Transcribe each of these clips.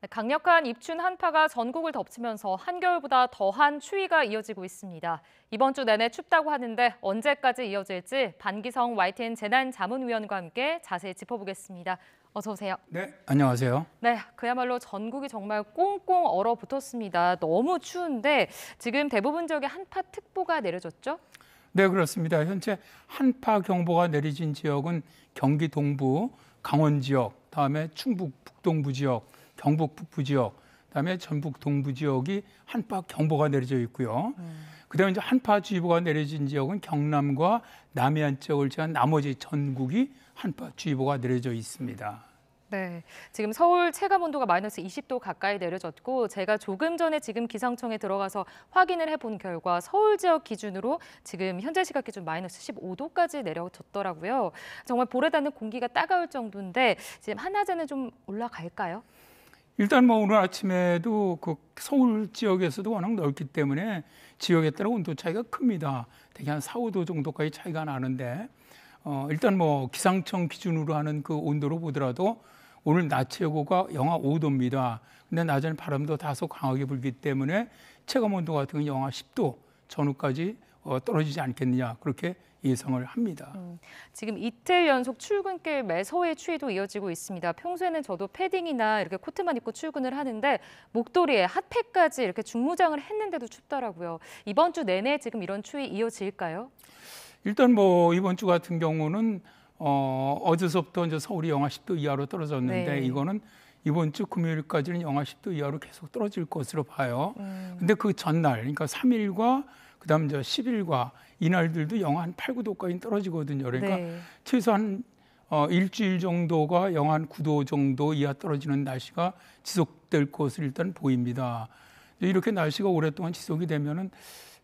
강력한 입춘 한파가 전국을 덮치면서 한겨울보다 더한 추위가 이어지고 있습니다. 이번 주 내내 춥다고 하는데 언제까지 이어질지 반기성 YTN 재난자문위원과 함께 자세히 짚어보겠습니다. 어서 오세요. 네, 안녕하세요. 네, 그야말로 전국이 정말 꽁꽁 얼어붙었습니다. 너무 추운데 지금 대부분 지역에 한파특보가 내려졌죠? 네, 그렇습니다. 현재 한파 경보가 내려진 지역은 경기 동부, 강원 지역, 다음에 충북 북동부 지역, 경북 북부 지역, 그다음에 전북 동부 지역이 한파 경보가 내려져 있고요. 그다음에 이제 한파주의보가 내려진 지역은 경남과 남해안 지역을 제한 나머지 전국이 한파주의보가 내려져 있습니다. 네, 지금 서울 체감 온도가 마이너스 20도 가까이 내려졌고 제가 조금 전에 지금 기상청에 들어가서 확인을 해본 결과 서울 지역 기준으로 지금 현재 시각 기준 마이너스 15도까지 내려졌더라고요. 정말 볼에 닿는 공기가 따가울 정도인데 지금 한낮에는 좀 올라갈까요? 일단 뭐 오늘 아침에도 그 서울 지역에서도 워낙 넓기 때문에 지역에 따라 온도 차이가 큽니다. 대개 한 4, 5도 정도까지 차이가 나는데 일단 뭐 기상청 기준으로 하는 그 온도로 보더라도 오늘 낮 최고가 영하 5도입니다. 근데 낮에는 바람도 다소 강하게 불기 때문에 체감 온도 같은 경우는 영하 10도 전후까지 떨어지지 않겠느냐 그렇게 예상을 합니다. 지금 이틀 연속 출근길 매서의 추위도 이어지고 있습니다. 평소에는 저도 패딩이나 이렇게 코트만 입고 출근을 하는데 목도리에 핫팩까지 이렇게 중무장을 했는데도 춥더라고요. 이번 주 내내 지금 이런 추위 이어질까요? 일단 뭐 이번 주 같은 경우는 어제서부터 이제 서울이 영하 10도 이하로 떨어졌는데 네. 이거는 이번 주 금요일까지는 영하 10도 이하로 계속 떨어질 것으로 봐요. 근데 그 전날, 그러니까 3일과 그다음 이제 10일과 이날들도 영하 한 8, 9도까지 떨어지거든요. 그러니까 네. 최소한 일주일 정도가 영하 한 9도 정도 이하 떨어지는 날씨가 지속될 것으로 일단 보입니다. 이렇게 날씨가 오랫동안 지속이 되면은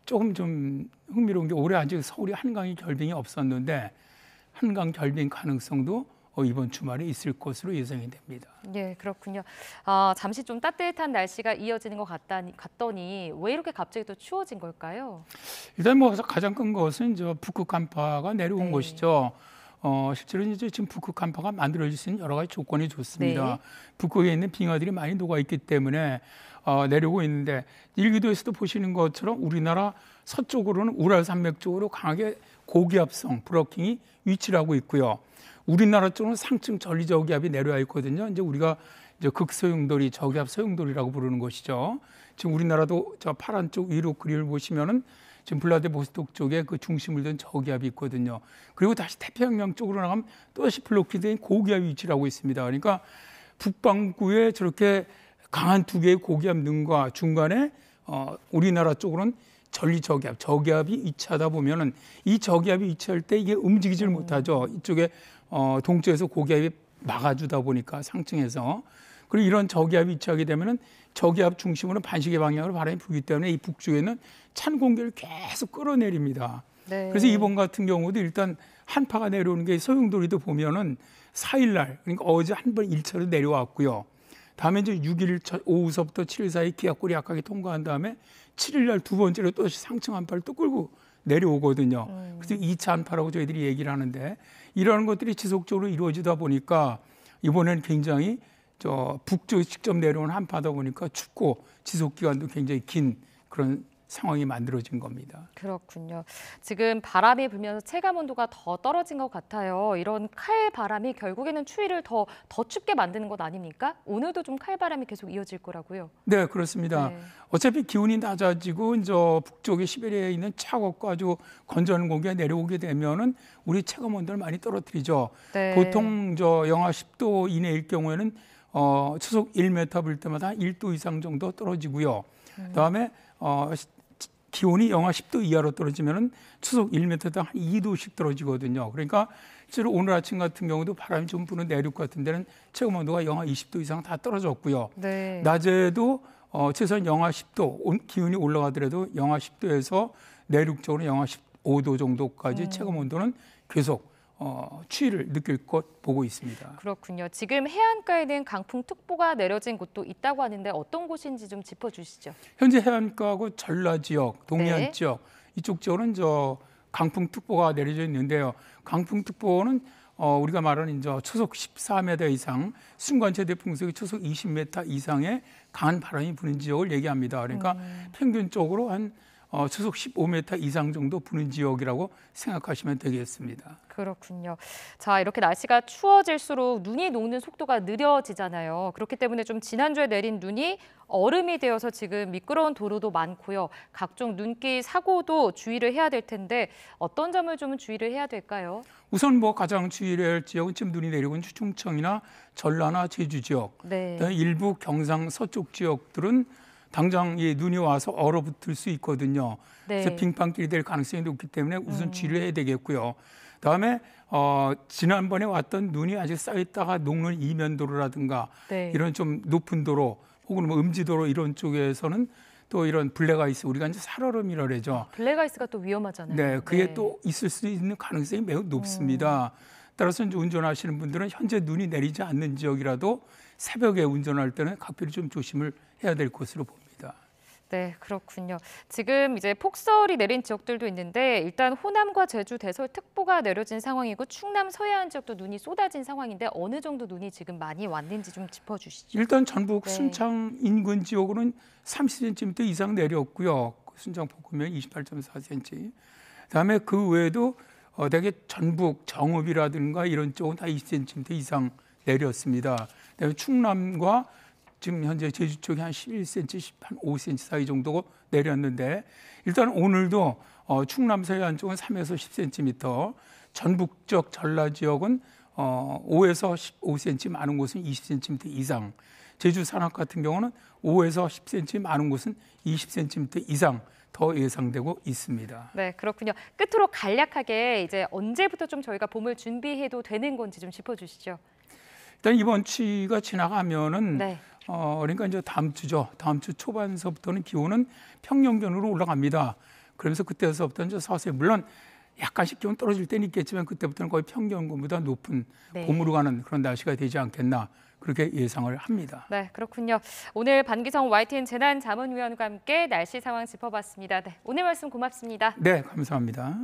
조금 좀 흥미로운 게 올해 아직 서울이 한강이 결빙이 없었는데 한강 결빙 가능성도 이번 주말에 있을 것으로 예상이 됩니다. 네, 그렇군요. 잠시 좀 따뜻한 날씨가 이어지는 것 같더니 왜 이렇게 갑자기 또 추워진 걸까요? 일단 뭐 가장 큰 것은 저 북극 한파가 내려온 네. 것이죠. 실제로 이제 지금 북극 한파가 만들어질 수 있는 여러 가지 조건이 좋습니다. 네. 북극에 있는 빙하들이 많이 녹아 있기 때문에 내려오고 있는데 일기도에서도 보시는 것처럼 우리나라 서쪽으로는 우랄 산맥 쪽으로 강하게 고기압성 브로킹이 위치를 하고 있고요. 우리나라 쪽은 상층 전리 저기압이 내려와 있거든요. 이제 우리가 이제 극소용돌이, 저기압 소용돌이라고 부르는 것이죠. 지금 우리나라도 저 파란 쪽 위로 그림을 보시면은 지금 블라디보스토크 쪽에 그 중심을 둔 저기압이 있거든요. 그리고 다시 태평양 쪽으로 나가면 또다시 블로킹 된 고기압이 위치를 하고 있습니다. 그러니까 북반구에 저렇게 강한 두 개의 고기압 능과 중간에 우리나라 쪽으로는 전리 저기압, 저기압이 위치하다 보면은 이 저기압이 위치할 때 이게 움직이질 못하죠. 이쪽에 동쪽에서 고기압이 막아주다 보니까 상층에서 그리고 이런 저기압이 위치하게 되면은 저기압 중심으로 반시계 방향으로 바람이 불기 때문에 이 북쪽에는 찬 공기를 계속 끌어내립니다. 네. 그래서 이번 같은 경우도 일단 한파가 내려오는 게 소용돌이도 보면은 4일날 그러니까 어제 한 번 1차로 내려왔고요. 다음에 이제 6일 오후서부터 7일 사이 기압골이 약하게 통과한 다음에 7일날 두 번째로 또 상층 한파를 또 끌고 내려오거든요. 그래서 2차 한파라고 저희들이 얘기를 하는데 이런 것들이 지속적으로 이루어지다 보니까 이번에는 굉장히 북쪽에 직접 내려온 한파다 보니까 춥고 지속 기간도 굉장히 긴 그런 상황이 만들어진 겁니다. 그렇군요. 지금 바람이 불면서 체감 온도가 더 떨어진 것 같아요. 이런 칼바람이 결국에는 추위를 더 춥게 만드는 것 아닙니까? 오늘도 좀 칼바람이 계속 이어질 거라고요. 네, 그렇습니다. 네. 어차피 기온이 낮아지고 이제 북쪽에 시베리아에 있는 차갑고 아주 건조한 공기가 내려오게 되면은 우리 체감 온도를 많이 떨어뜨리죠. 네. 보통 영하 10도 이내일 경우에는 초속 1m 불 때마다 한 1도 이상 정도 떨어지고요. 그다음에 기온이 영하 10도 이하로 떨어지면은 초속 1m당 한 2도씩 떨어지거든요. 그러니까 실제로 오늘 아침 같은 경우도 바람이 좀 부는 내륙 같은 데는 체감 온도가 영하 20도 이상 다 떨어졌고요. 네. 낮에도 최소한 영하 10도 기온이 올라가더라도 영하 10도에서 내륙 쪽으로 영하 15도 정도까지 체감 온도는 계속 추위를 느낄 것 보고 있습니다. 그렇군요. 지금 해안가에는 강풍특보가 내려진 곳도 있다고 하는데 어떤 곳인지 좀 짚어주시죠. 현재 해안가하고 전라 지역, 동해안 네. 지역 이쪽 지역은 강풍특보가 내려져 있는데요. 강풍특보는 우리가 말하는 이제 초속 14m 이상, 순간 최대 풍속이 초속 20m 이상의 강한 바람이 부는 지역을 얘기합니다. 그러니까 평균적으로 한 초속 15m 이상 정도 부는 지역이라고 생각하시면 되겠습니다. 그렇군요. 자, 이렇게 날씨가 추워질수록 눈이 녹는 속도가 느려지잖아요. 그렇기 때문에 좀 지난주에 내린 눈이 얼음이 되어서 지금 미끄러운 도로도 많고요. 각종 눈길 사고도 주의를 해야 될 텐데 어떤 점을 좀 주의를 해야 될까요? 우선 뭐 가장 주의해야 할 지역은 지금 눈이 내리고 있는 충청이나 전라나 제주 지역, 네. 그다음에 일부 경상 서쪽 지역들은 당장 눈이 와서 얼어붙을 수 있거든요. 네. 그래서 빙판길이 될 가능성이 높기 때문에 우선 주의를 해야 되겠고요. 그다음에 지난번에 왔던 눈이 아직 쌓였다가 녹는 이면도로라든가 네. 이런 좀 높은 도로 혹은 뭐 음지도로 이런 쪽에서는 또 이런 블랙아이스, 우리가 이제 살얼음이라 그러죠. 블랙아이스가 또 위험하잖아요. 네, 그게 또 있을 수 있는 가능성이 매우 높습니다. 따라서 이제 운전하시는 분들은 현재 눈이 내리지 않는 지역이라도 새벽에 운전할 때는 각별히 좀 조심을 해야 될 것으로 봅니다. 네, 그렇군요. 지금 이제 폭설이 내린 지역들도 있는데 일단 호남과 제주, 대설특보가 내려진 상황이고 충남 서해안 지역도 눈이 쏟아진 상황인데 어느 정도 눈이 지금 많이 왔는지 좀 짚어주시죠. 일단 전북 네. 순창 인근 지역으로는 30cm 이상 내렸고요. 순창 폭우면 28.4cm. 그다음에 그 외에도 대개 전북, 정읍이라든가 이런 쪽은 다 20cm 이상 내렸습니다. 그다음에 충남과 지금 현재 제주 쪽이 한 11cm, 한 5cm 사이 정도 내렸는데 일단 오늘도 충남 서해안 쪽은 3에서 10cm, 전북 쪽 전라 지역은 5에서 15cm, 많은 곳은 20cm 이상, 제주 산악 같은 경우는 5에서 10cm, 많은 곳은 20cm 이상 더 예상되고 있습니다. 네, 그렇군요. 끝으로 간략하게 이제 언제부터 좀 저희가 봄을 준비해도 되는 건지 좀 짚어주시죠. 일단 이번 추위가 지나가면은 네. 그러니까 이제 다음 주죠. 다음 주 초반서부터는 기온은 평년견으로 올라갑니다. 그러면서 그때서부터 이제 서서히 물론 약간씩 기온 떨어질 때는 있겠지만 그때부터는 거의 평년보다 높은 네. 봄으로 가는 그런 날씨가 되지 않겠나 그렇게 예상을 합니다. 네, 그렇군요. 오늘 반기성 YTN 재난자문위원과 함께 날씨 상황 짚어봤습니다. 네, 오늘 말씀 고맙습니다. 네, 감사합니다.